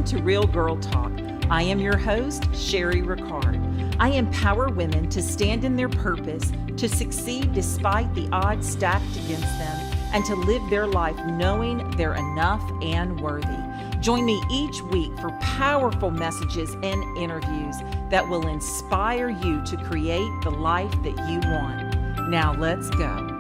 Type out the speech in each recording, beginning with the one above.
Welcome to Real Girl Talk. I am your host, Sheri Rickard. I empower women to stand in their purpose, to succeed despite the odds stacked against them, and to live their life knowing they're enough and worthy. Join me each week for powerful messages and interviews that will inspire you to create the life that you want. Now let's go.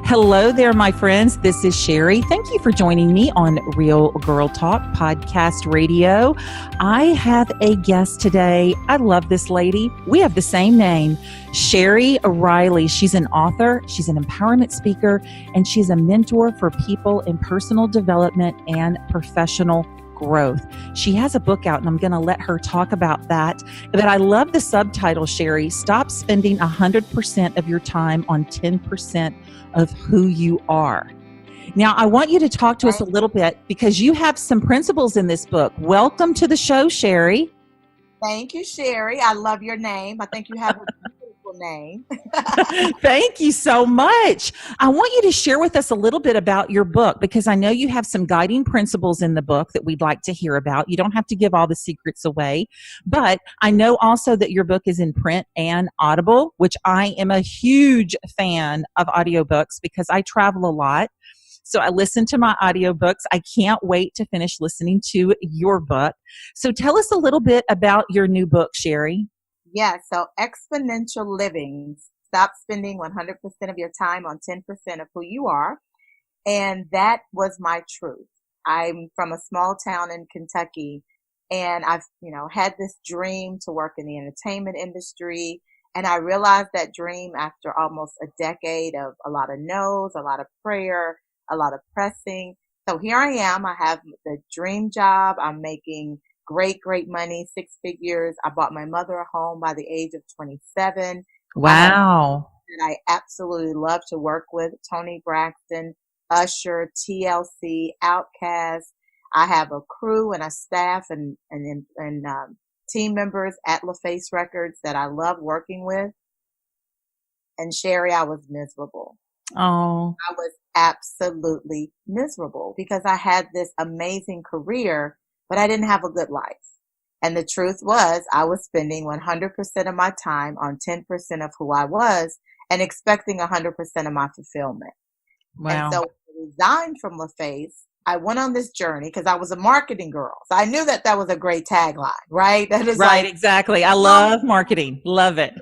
Hello there, my friends. This is Sheri. Thank you for joining me on Real Girl Talk Podcast Radio. I have a guest today. I love this lady. We have the same name, Sheri Riley. She's an author, she's an empowerment speaker, and she's a mentor for people in personal development and professional growth. She has a book out, and I'm going to let her talk about that. But I love the subtitle, Sheri. Stop spending 100% of your time on 10% of who you are. Now, I want you to talk to us a little bit because you have some principles in this book. Welcome to the show, Sheri. Thank you, Sheri. I love your name. I think you have a beautiful name. Thank you so much. I want you to share with us a little bit about your book because I know you have some guiding principles in the book that we'd like to hear about. You don't have to give all the secrets away, but I know also that your book is in print and Audible, which I am a huge fan of audiobooks because I travel a lot. So I listen to my audiobooks. I can't wait to finish listening to your book. So tell us a little bit about your new book, Sheri. Yeah, so Exponential Living. Stop spending 100% of your time on 10% of who you are. And that was my truth. I'm from a small town in Kentucky, and I've, had this dream to work in the entertainment industry. And I realized that dream after almost a decade of a lot of no's, a lot of prayer, a lot of pressing. So here I am. I have the dream job. I'm making great money, 6 figures. I bought my mother a home by the age of 27. Wow. And I absolutely love to work with Tony Braxton, Usher, TLC, Outkast. I have a crew and a staff and team members at LaFace Records that I love working with. And Sheri, I was miserable. Oh. I was absolutely miserable because I had this amazing career, but I didn't have a good life. And the truth was I was spending 100% of my time on 10% of who I was and expecting 100% of my fulfillment. Wow. And so when I resigned from LaFace, I went on this journey because I was a marketing girl. So I knew that was a great tagline, right? That is right, exactly. I love marketing. Love it.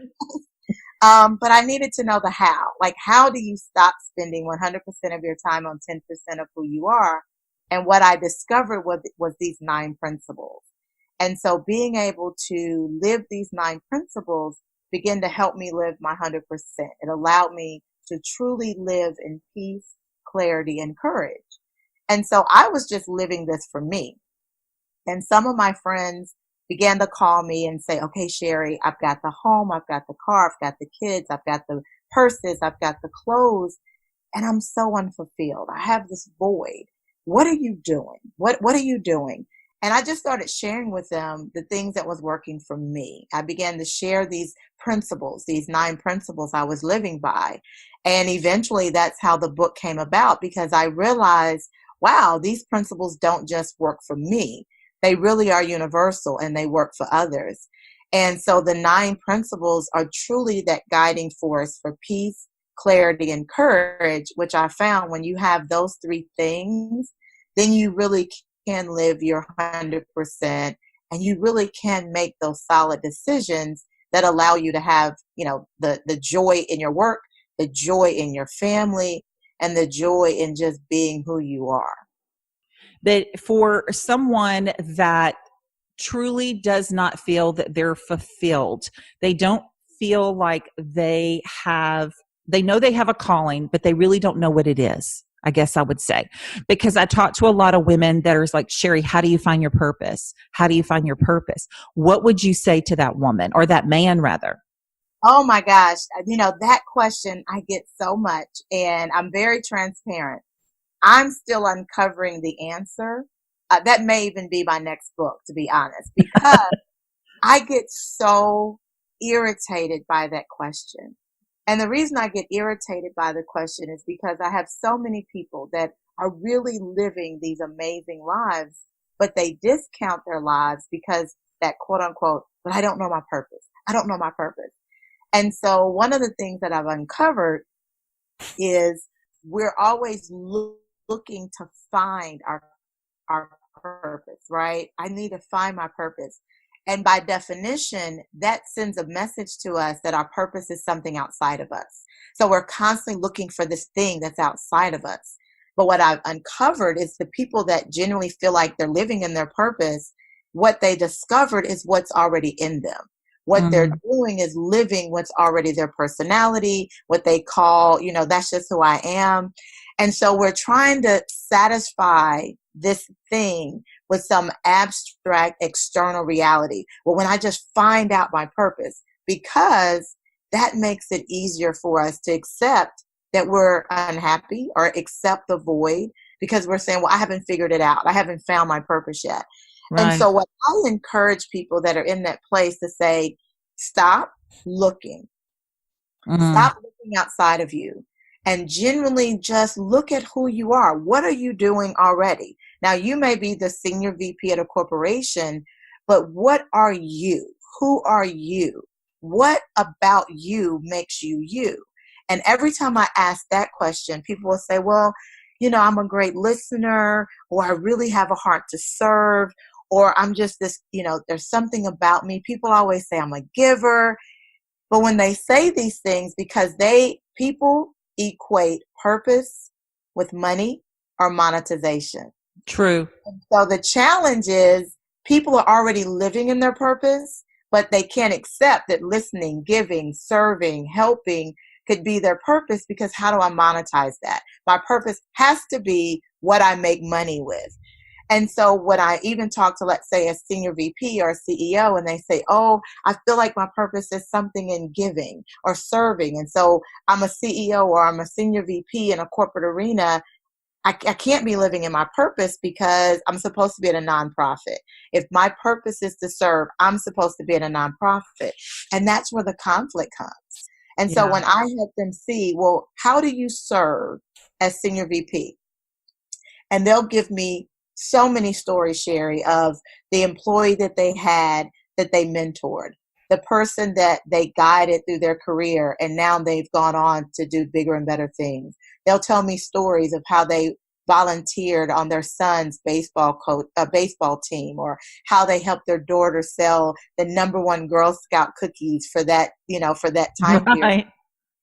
But I needed to know the how. Like, how do you stop spending 100% of your time on 10% of who you are? And what I discovered was these 9 principles. And so being able to live these 9 principles began to help me live my 100%. It allowed me to truly live in peace, clarity, and courage. And so I was just living this for me. And some of my friends began to call me and say, okay, Sheri, I've got the home, I've got the car, I've got the kids, I've got the purses, I've got the clothes, and I'm so unfulfilled. I have this void. What are you doing? What are you doing? And I just started sharing with them the things that was working for me. I began to share these principles, these 9 principles I was living by. And eventually that's how the book came about because I realized, wow, these principles don't just work for me. They really are universal and they work for others. And so the 9 principles are truly that guiding force for peace, clarity, and courage, which I found when you have those 3 things, then you really can live your 100% and you really can make those solid decisions that allow you to have, the joy in your work, the joy in your family, and the joy in just being who you are. That for someone that truly does not feel that they're fulfilled, they don't feel like they know they have a calling, but they really don't know what it is, I guess I would say. Because I talk to a lot of women that are like, Sheri, how do you find your purpose? How do you find your purpose? What would you say to that woman or that man rather? Oh my gosh. That question I get so much, and I'm very transparent. I'm still uncovering the answer. That may even be my next book, to be honest, because I get so irritated by that question. And the reason I get irritated by the question is because I have so many people that are really living these amazing lives, but they discount their lives because that quote unquote, but I don't know my purpose. I don't know my purpose. And so one of the things that I've uncovered is we're always looking to find our purpose, right? I need to find my purpose. And by definition, that sends a message to us that our purpose is something outside of us. So we're constantly looking for this thing that's outside of us. But what I've uncovered is the people that genuinely feel like they're living in their purpose, what they discovered is what's already in them. What they're doing is living what's already their personality, what they call, that's just who I am. And so we're trying to satisfy this thing with some abstract external reality. Well, when I just find out my purpose, because that makes it easier for us to accept that we're unhappy or accept the void, because we're saying, well, I haven't figured it out. I haven't found my purpose yet. Right. And so what I encourage people that are in that place to say, stop looking. Stop looking outside of you and genuinely just look at who you are. What are you doing already? Now, you may be the senior VP at a corporation, but what are you? Who are you? What about you makes you you? And every time I ask that question, people will say, well, I'm a great listener, or I really have a heart to serve, or I'm just this, there's something about me. People always say I'm a giver. But when they say these things, because people equate purpose with money or monetization. True. And so the challenge is people are already living in their purpose, but they can't accept that listening, giving, serving, helping could be their purpose, because how do I monetize that? My purpose has to be what I make money with. And so when I even talk to, let's say, a senior VP or a CEO, and they say, oh, I feel like my purpose is something in giving or serving. And so I'm a CEO or I'm a senior VP in a corporate arena. I can't be living in my purpose because I'm supposed to be at a nonprofit. If my purpose is to serve, I'm supposed to be at a nonprofit. And that's where the conflict comes. And so when I help them see, well, how do you serve as senior VP? And they'll give me so many stories, Sheri, of the employee that they had that they mentored, the person that they guided through their career, and now they've gone on to do bigger and better things. They'll tell me stories of how they volunteered on their son's baseball team, or how they helped their daughter sell the #1 Girl Scout cookies for that, for that time period.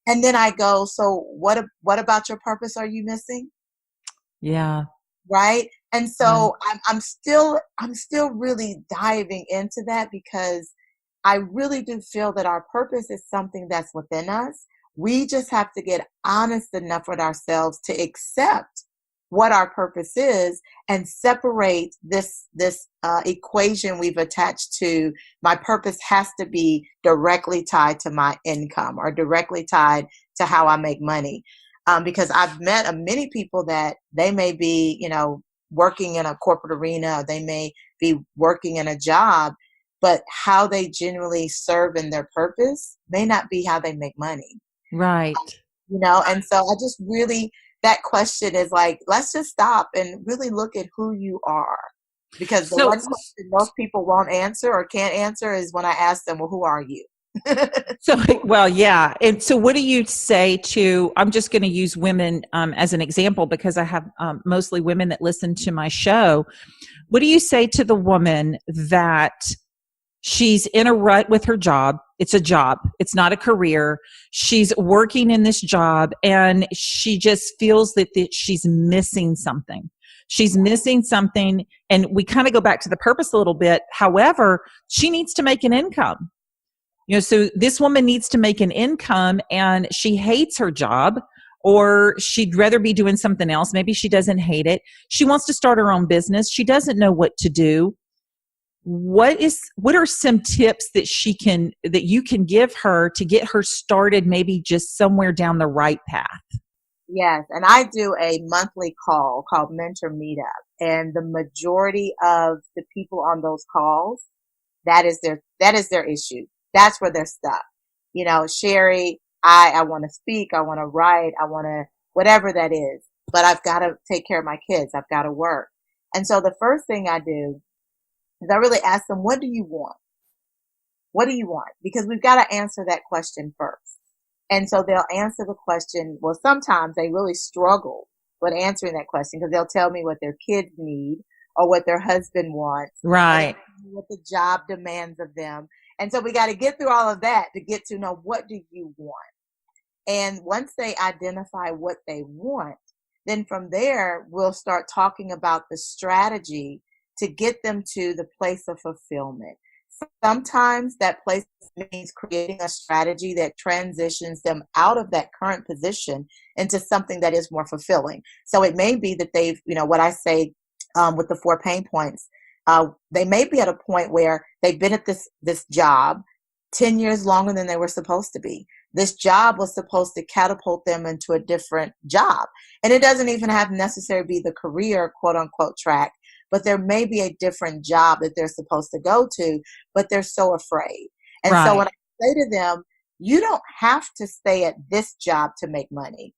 And then I go, so what about your purpose are you missing? Yeah. Right. And so I'm still really diving into that, because I really do feel that our purpose is something that's within us. We just have to get honest enough with ourselves to accept what our purpose is and separate this equation we've attached to my purpose has to be directly tied to my income or directly tied to how I make money. Because I've met many people that they may be, working in a corporate arena, or they may be working in a job, but how they genuinely serve in their purpose may not be how they make money. Right. And so I just really, that question is like, let's just stop and really look at who you are. Because the one question most people won't answer or can't answer is when I ask them, well, who are you? Yeah. And so what do you say to, I'm just going to use women as an example, because I have mostly women that listen to my show. What do you say to the woman that she's in a rut with her job? It's a job. It's not a career. She's working in this job and she just feels that she's missing something. She's missing something. And we kind of go back to the purpose a little bit. However, she needs to make an income. So this woman needs to make an income and she hates her job, or she'd rather be doing something else. Maybe she doesn't hate it. She wants to start her own business. She doesn't know what to do. What are some tips that you can give her to get her started, maybe just somewhere down the right path? Yes. And I do a monthly call called Mentor Meetup. And the majority of the people on those calls, that is their issue. That's where they're stuck. Sheri, I want to speak, I want to write, I want to, whatever that is, but I've got to take care of my kids. I've got to work. And so the first thing I do is I really ask them, what do you want? What do you want? Because we've got to answer that question first. And so they'll answer the question. Well, sometimes they really struggle with answering that question because they'll tell me what their kids need or what their husband wants. Right. And what the job demands of them. And so we got to get through all of that to get to know, what do you want? And once they identify what they want, then from there, we'll start talking about the strategy to get them to the place of fulfillment. Sometimes that place means creating a strategy that transitions them out of that current position into something that is more fulfilling. So it may be that they've, what I say with the 4 pain points, they may be at a point where they've been at this job 10 years longer than they were supposed to be. This job was supposed to catapult them into a different job. And it doesn't even have necessarily be the career, quote unquote, track, but there may be a different job that they're supposed to go to, but they're so afraid. And so when I say to them, you don't have to stay at this job to make money.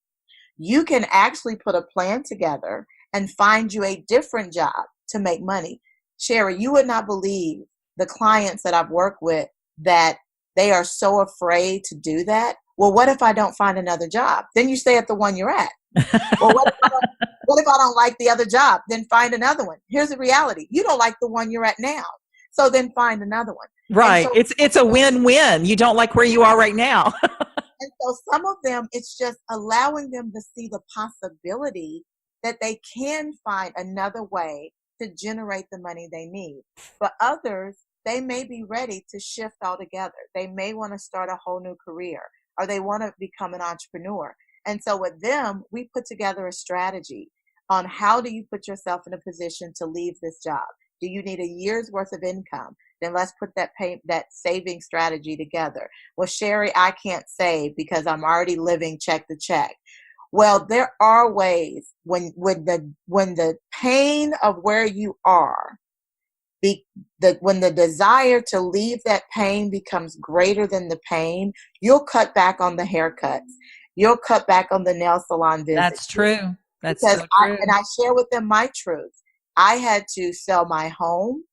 You can actually put a plan together and find you a different job to make money. Cherie, you would not believe the clients that I've worked with that they are so afraid to do that. Well, what if I don't find another job? Then you stay at the one you're at. Well, what if I don't like the other job? Then find another one. Here's the reality. You don't like the one you're at now. So then find another one. Right. So, it's a win-win. You don't like where you are right now. And so some of them, it's just allowing them to see the possibility that they can find another way to generate the money they need. For others, they may be ready to shift altogether. They may want to start a whole new career, or they want to become an entrepreneur. And so with them, we put together a strategy on how do you put yourself in a position to leave this job. Do you need a year's worth of income? Then let's put that saving strategy together. Well, Sheri, I can't save because I'm already living check to check. Well, there are ways when the pain of where you are, when the desire to leave that pain becomes greater than the pain, you'll cut back on the haircuts. You'll cut back on the nail salon visits. That's true. That's because so true. I share with them my truth. I had to sell my home.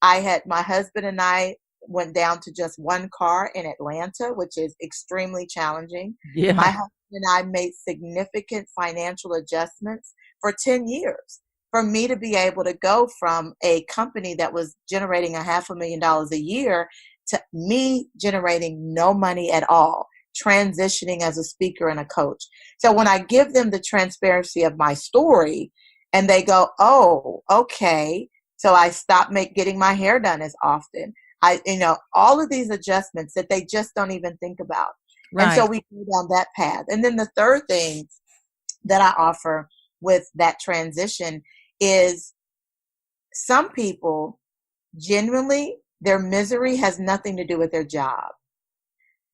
My husband and I went down to just one car in Atlanta, which is extremely challenging. Yeah. My husband and I made significant financial adjustments for 10 years for me to be able to go from a company that was generating $500,000 a year to me generating no money at all, transitioning as a speaker and a coach. So when I give them the transparency of my story and they go, oh, okay. So I stopped getting my hair done as often. All of these adjustments that they just don't even think about. Right. And so we go down that path. And then the third thing that I offer with that transition is some people genuinely, their misery has nothing to do with their job.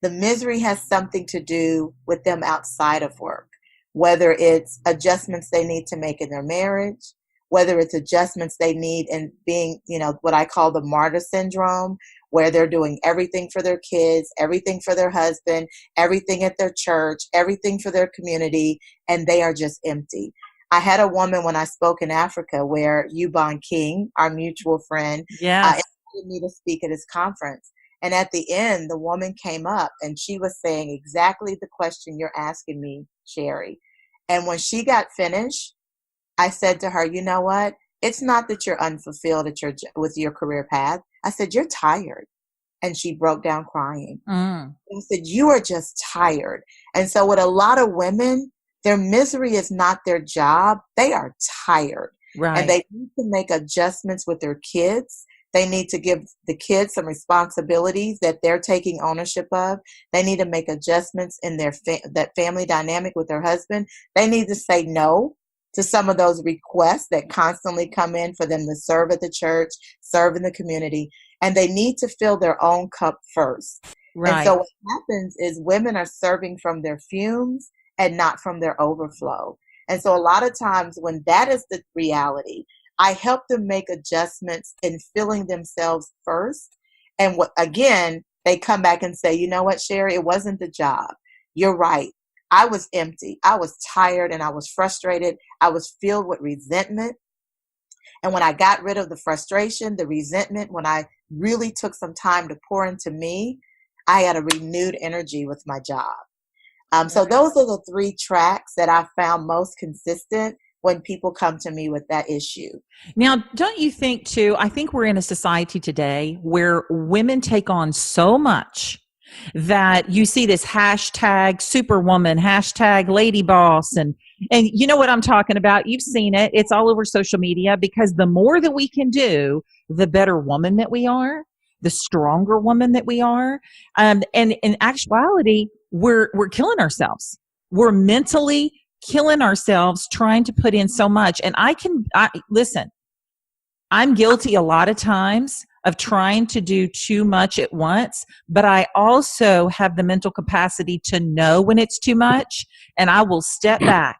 The misery has something to do with them outside of work, whether it's adjustments they need to make in their marriage, whether it's adjustments they need in being, what I call the martyr syndrome, where they're doing everything for their kids, everything for their husband, everything at their church, everything for their community, and they are just empty. I had a woman when I spoke in Africa where Yubon King, our mutual friend, invited me to speak at his conference. And at the end, the woman came up and she was saying exactly the question you're asking me, Sheri. And when she got finished, I said to her, you know what? It's not that you're unfulfilled with your career path. I said, you're tired. And she broke down crying. I said, you are just tired. And so with a lot of women, their misery is not their job. They are tired. Right. And they need to make adjustments with their kids. They need to give the kids some responsibilities that they're taking ownership of. They need to make adjustments in that family dynamic with their husband. They need to say no to some of those requests that constantly come in for them to serve at the church, serve in the community, and they need to fill their own cup first. Right. And so what happens is women are serving from their fumes and not from their overflow. And so a lot of times when that is the reality, I help them make adjustments in filling themselves first. And again, they come back and say, you know what, Sheri, it wasn't the job. You're right. I was empty. I was tired and I was frustrated. I was filled with resentment. And when I got rid of the frustration, the resentment, when I really took some time to pour into me, I had a renewed energy with my job. So those are the three tracks that I found most consistent when people come to me with that issue. Now, don't you think too, I think we're in a society today where women take on so much that you see this hashtag superwoman, hashtag lady boss, and you know what I'm talking about. You've seen it. It's all over social media, because the more that we can do, the better woman that we are, the stronger woman that we are. And in actuality, we're killing ourselves. We're mentally killing ourselves trying to put in so much. And listen, I'm guilty a lot of times of trying to do too much at once, but I also have the mental capacity to know when it's too much, and I will step back.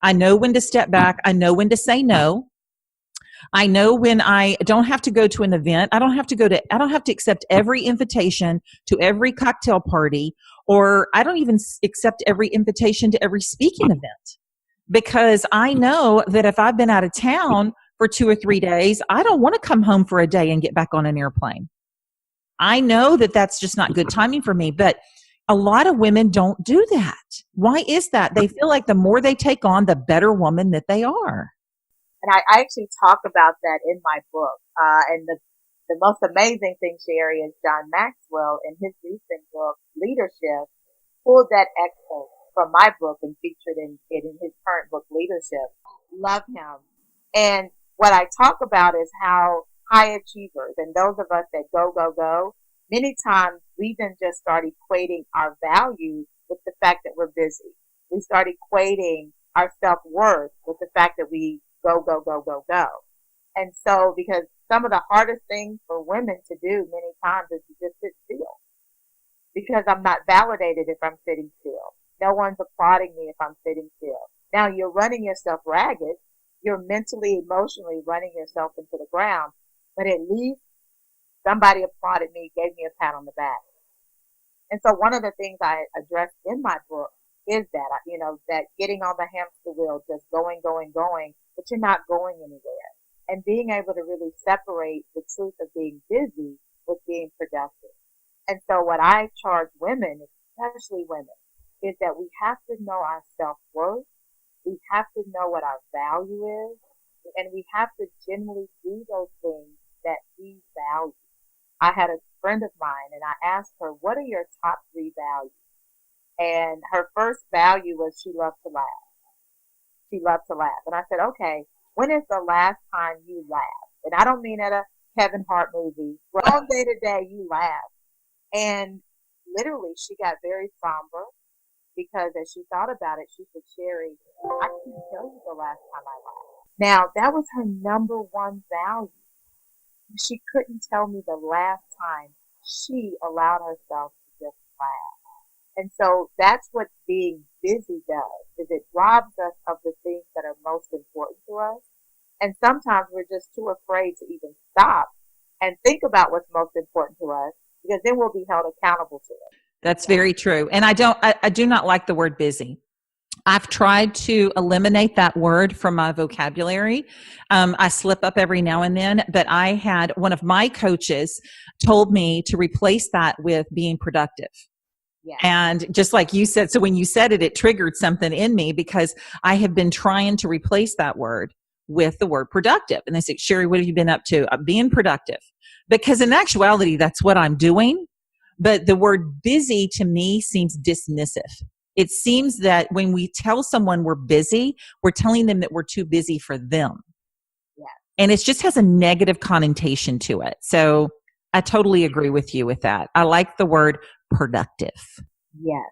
I know when to step back. I know when to say no. I know when I don't have to go to an event. I don't have to accept every invitation to every cocktail party, or I don't even accept every invitation to every speaking event, because I know that if I've been out of town for 2 or 3 days, I don't want to come home for a day and get back on an airplane. I know that that's just not good timing for me, but a lot of women don't do that. Why is that? They feel like the more they take on, the better woman that they are. And I actually talk about that in my book. And the most amazing thing, Cherie, is John Maxwell in his recent book, Leadership, pulled that excerpt from my book and featured it in his current book, Leadership. Love him. And what I talk about is how high achievers and those of us that go, many times we then just start equating our value with the fact that we're busy. We start equating our self-worth with the fact that we go. And so, because some of the hardest things for women to do many times is to just sit still. Because I'm not validated if I'm sitting still. No one's applauding me if I'm sitting still. Now you're running yourself ragged. You're mentally, emotionally running yourself into the ground. But at least somebody applauded me, gave me a pat on the back. And so one of the things I addressed in my book is that, that getting on the hamster wheel, just going, but you're not going anywhere. And being able to really separate the truth of being busy with being productive. And so what I charge women, especially women, is that we have to know our self-worth. We have to know what our value is. And we have to genuinely do those things that we value. I had a friend of mine, and I asked her, what are your top 3 values? And her first value was she loved to laugh. She loved to laugh. And I said, okay, when is the last time you laughed? And I don't mean at a Kevin Hart movie. From day to day, you laugh. And literally, she got very somber, because as she thought about it, she said, Cherie, I can't tell you the last time I laughed. Now, that was her number one value. She couldn't tell me the last time she allowed herself to just laugh. And so that's what being busy does, is it robs us of the things that are most important to us. And sometimes we're just too afraid to even stop and think about what's most important to us, because then we'll be held accountable to it. That's very true. And I do not like the word busy. I've tried to eliminate that word from my vocabulary. I slip up every now and then, but I had one of my coaches told me to replace that with being productive. Yeah. And just like you said, so when you said it, it triggered something in me, because I have been trying to replace that word with the word productive. And they said, Cherie, what have you been up to? I'm being productive. Because in actuality, that's what I'm doing. But the word busy to me seems dismissive. It seems that when we tell someone we're busy, we're telling them that we're too busy for them. Yeah. And it just has a negative connotation to it. So I totally agree with you with that. I like the word productive. Yes.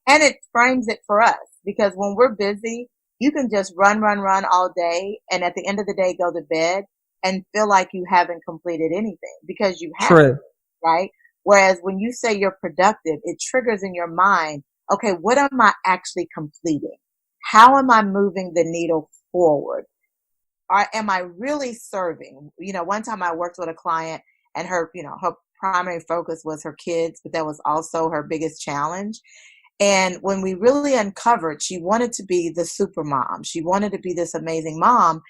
And it frames it for us, because when we're busy, you can just run all day, and at the end of the day, go to bed and feel like you haven't completed anything, because you haven't. True. Right? Whereas when you say you're productive, it triggers in your mind, okay, what am I actually completing? How am I moving the needle forward? Or am I really serving? One time I worked with a client, and her primary focus was her kids, but that was also her biggest challenge. And when we really uncovered, she wanted to be the super mom. She wanted to be this amazing mom.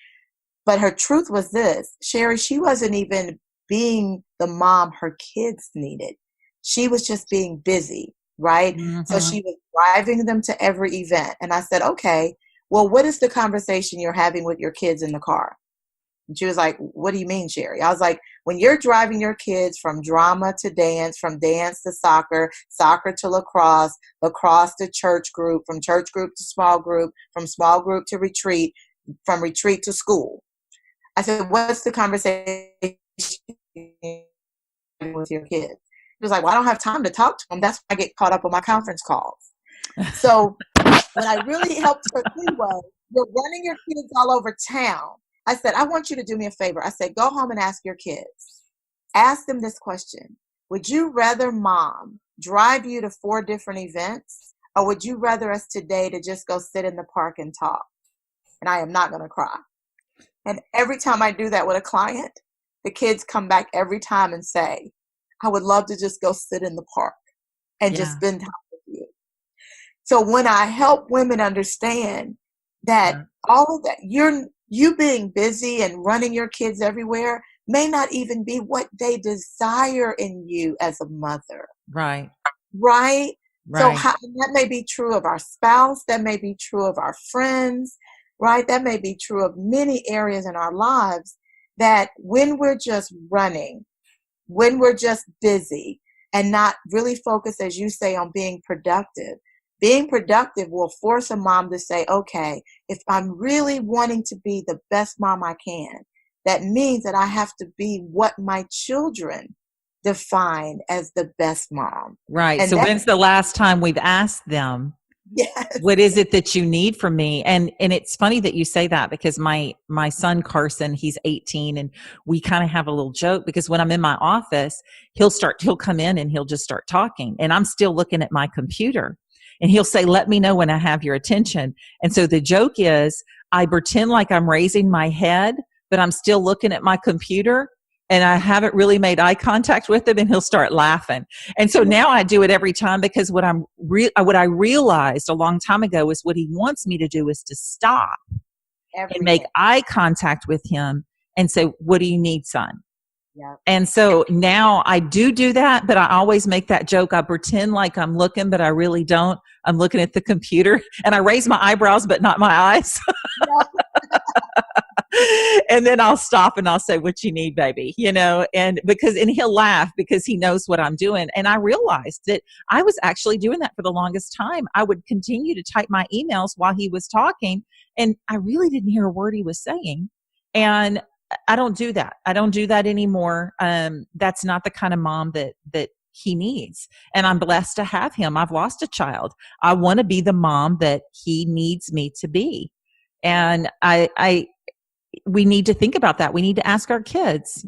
But her truth was this, Sheri, she wasn't even being the mom her kids needed. She was just being busy, right? So she was driving them to every event. And I said, okay, well, what is the conversation you're having with your kids in the car? And she was like, what do you mean, Sheri? I was like, when you're driving your kids from drama to dance, from dance to soccer, soccer to lacrosse, lacrosse to church group, from church group to small group, from small group to retreat, from retreat to school. I said, what's the conversation with your kids? He was like, well, I don't have time to talk to them. That's why I get caught up on my conference calls. So what I really helped her see was, you're running your kids all over town. I said, I want you to do me a favor. I said, go home and ask your kids. Ask them this question. Would you rather mom drive you to 4 different events, or would you rather us today to just go sit in the park and talk? And I am not going to cry. And every time I do that with a client, the kids come back every time and say, I would love to just go sit in the park and just spend time with you. So when I help women understand that all of that, you being busy and running your kids everywhere may not even be what they desire in you as a mother. Right. Right? So that may be true of our spouse. That may be true of our friends. Right? That may be true of many areas in our lives, that when we're just running, when we're just busy and not really focused, as you say, on being productive will force a mom to say, okay, if I'm really wanting to be the best mom I can, that means that I have to be what my children define as the best mom. Right. And so when's the last time we've asked them, yes, what is it that you need from me? And it's funny that you say that, because my son Carson, he's 18, and we kind of have a little joke, because when I'm in my office, he'll come in and he'll just start talking, and I'm still looking at my computer, and he'll say, let me know when I have your attention. And so the joke is, I pretend like I'm raising my head, but I'm still looking at my computer, and I haven't really made eye contact with him, and he'll start laughing. And so now I do it every time, because what I realized a long time ago is, what he wants me to do is to stop and make eye contact with him and say, what do you need, son? Yeah. And so now I do that, but I always make that joke. I pretend like I'm looking, but I really don't. I'm looking at the computer, and I raise my eyebrows, but not my eyes. And then I'll stop and I'll say, what you need, baby, and he'll laugh, because he knows what I'm doing. And I realized that I was actually doing that for the longest time. I would continue to type my emails while he was talking, and I really didn't hear a word he was saying. And I don't do that. I don't do that anymore. That's not the kind of mom that he needs. And I'm blessed to have him. I've lost a child. I want to be the mom that he needs me to be. And we need to think about that. We need to ask our kids,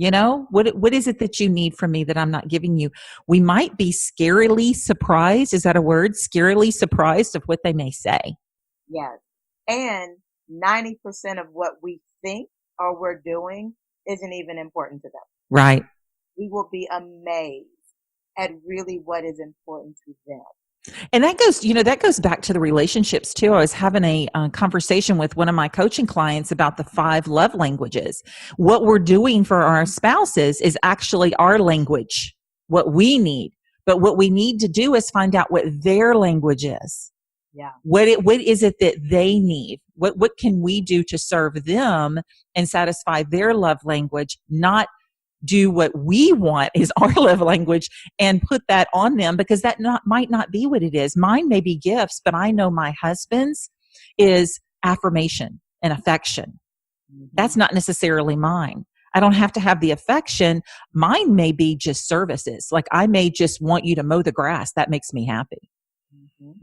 what is it that you need from me that I'm not giving you? We might be scarily surprised. Is that a word? Scarily surprised of what they may say. Yes. And 90% of what we think or we're doing isn't even important to them. Right. We will be amazed at really what is important to them. And that goes back to the relationships too. I was having a conversation with one of my coaching clients about the 5 love languages. What we're doing for our spouses is actually our language, what we need. But what we need to do is find out what their language is. Yeah. What is it that they need? What can we do to serve them and satisfy their love language, not do what we want is our love language and put that on them, because that might not be what it is. Mine may be gifts, but I know my husband's is affirmation and affection. Mm-hmm. That's not necessarily mine. I don't have to have the affection. Mine may be just services. Like, I may just want you to mow the grass. That makes me happy.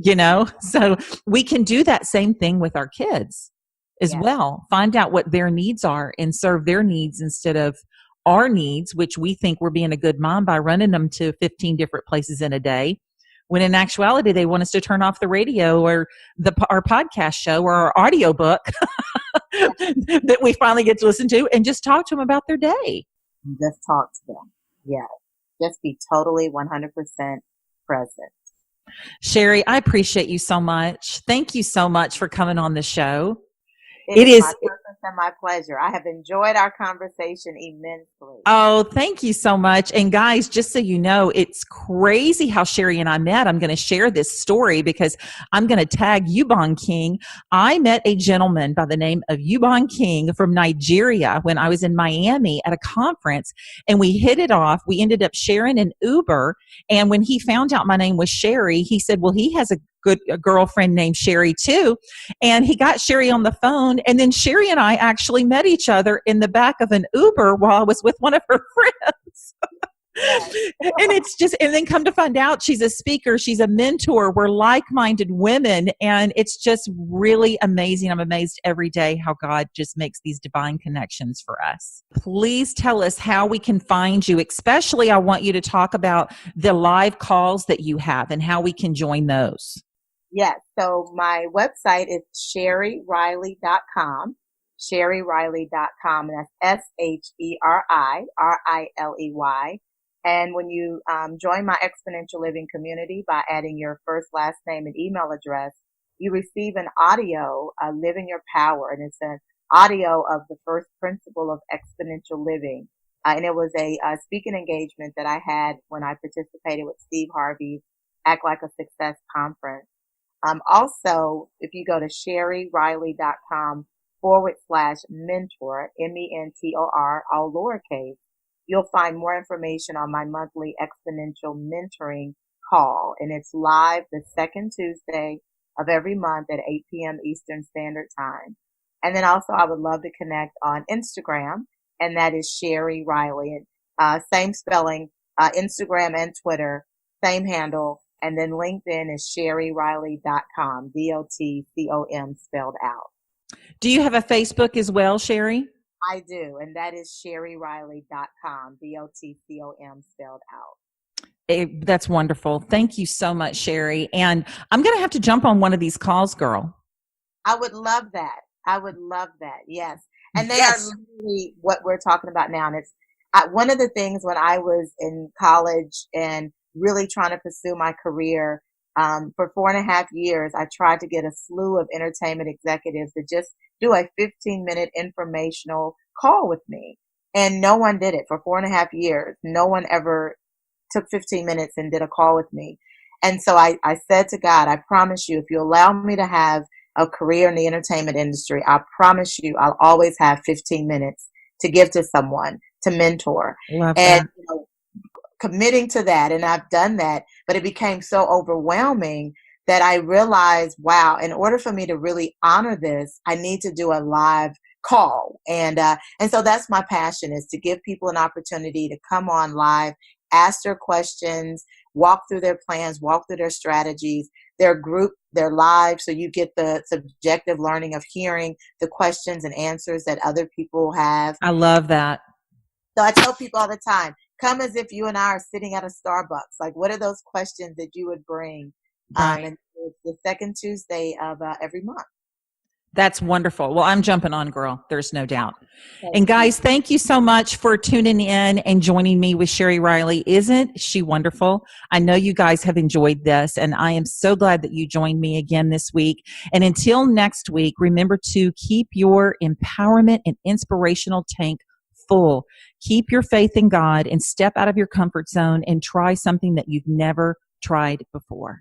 Mm-hmm. So we can do that same thing with our kids as well. Find out what their needs are and serve their needs instead of our needs, which we think we're being a good mom by running them to 15 different places in a day, when in actuality, they want us to turn off the radio or our podcast show or our audiobook that we finally get to listen to, and just talk to them about their day. Just talk to them. Yeah. Just be totally 100% present. Sheri, I appreciate you so much. Thank you so much for coming on the show. It is my purpose and my pleasure. I have enjoyed our conversation immensely. Oh, thank you so much. And guys, just so you know, it's crazy how Sheri and I met. I'm going to share this story because I'm going to tag Yubon King. I met a gentleman by the name of Yubon King from Nigeria when I was in Miami at a conference, and we hit it off. We ended up sharing an Uber. And when he found out my name was Sheri, he said, well, he has a girlfriend named Sheri too. And he got Sheri on the phone. And then Sheri and I actually met each other in the back of an Uber while I was with one of her friends. And it's just, and then come to find out she's a speaker, she's a mentor, we're like-minded women, and it's just really amazing. I'm amazed every day how God just makes these divine connections for us. Please tell us how we can find you. Especially, I want you to talk about the live calls that you have and how we can join those. Yes. So my website is SheriRiley.com. SheriRiley.com. And that's SheriRiley. And when you join my Exponential Living community by adding your first, last name, and email address, you receive an audio, Live in Your Power. And it's an audio of the first principle of exponential living. And it was a speaking engagement that I had when I participated with Steve Harvey's Act Like a Success conference. Also, if you go to SheriRiley.com/mentor, MENTOR, all lowercase, you'll find more information on my monthly exponential mentoring call. And it's live the second Tuesday of every month at 8 p.m. Eastern Standard Time. And then also I would love to connect on Instagram, and that is Sheri Riley. Same spelling, Instagram and Twitter, same handle. And then LinkedIn is SheriRiley.com, DOTCOM spelled out. Do you have a Facebook as well, Sheri? I do, and that is SheriRiley.com, DOTCOM spelled out. That's wonderful. Thank you so much, Sheri. And I'm going to have to jump on one of these calls, girl. I would love that. Yes. And they are literally what we're talking about now. And it's one of the things when I was in college and really trying to pursue my career, for 4.5 years, I tried to get a slew of entertainment executives to just do a 15-minute informational call with me. And no one did it for 4.5 years. No one ever took 15 minutes and did a call with me. And so I said to God, I promise you, if you allow me to have a career in the entertainment industry, I promise you, I'll always have 15 minutes to give to someone, to mentor. Love and that. You know, committing to that, and I've done that, but it became so overwhelming that I realized, wow, in order for me to really honor this, I need to do a live call. And so that's my passion, is to give people an opportunity to come on live, ask their questions, walk through their plans, walk through their strategies, their group, their lives. So you get the subjective learning of hearing the questions and answers that other people have. I love that. So I tell people all the time, come as if you and I are sitting at a Starbucks. Like, what are those questions that you would bring? Right. And it's the second Tuesday of every month. That's wonderful. Well, I'm jumping on, girl. There's no doubt. And guys, thank you so much for tuning in and joining me with Sheri Riley. Isn't she wonderful? I know you guys have enjoyed this, and I am so glad that you joined me again this week. And until next week, remember to keep your empowerment and inspirational tank full. Keep your faith in God and step out of your comfort zone and try something that you've never tried before.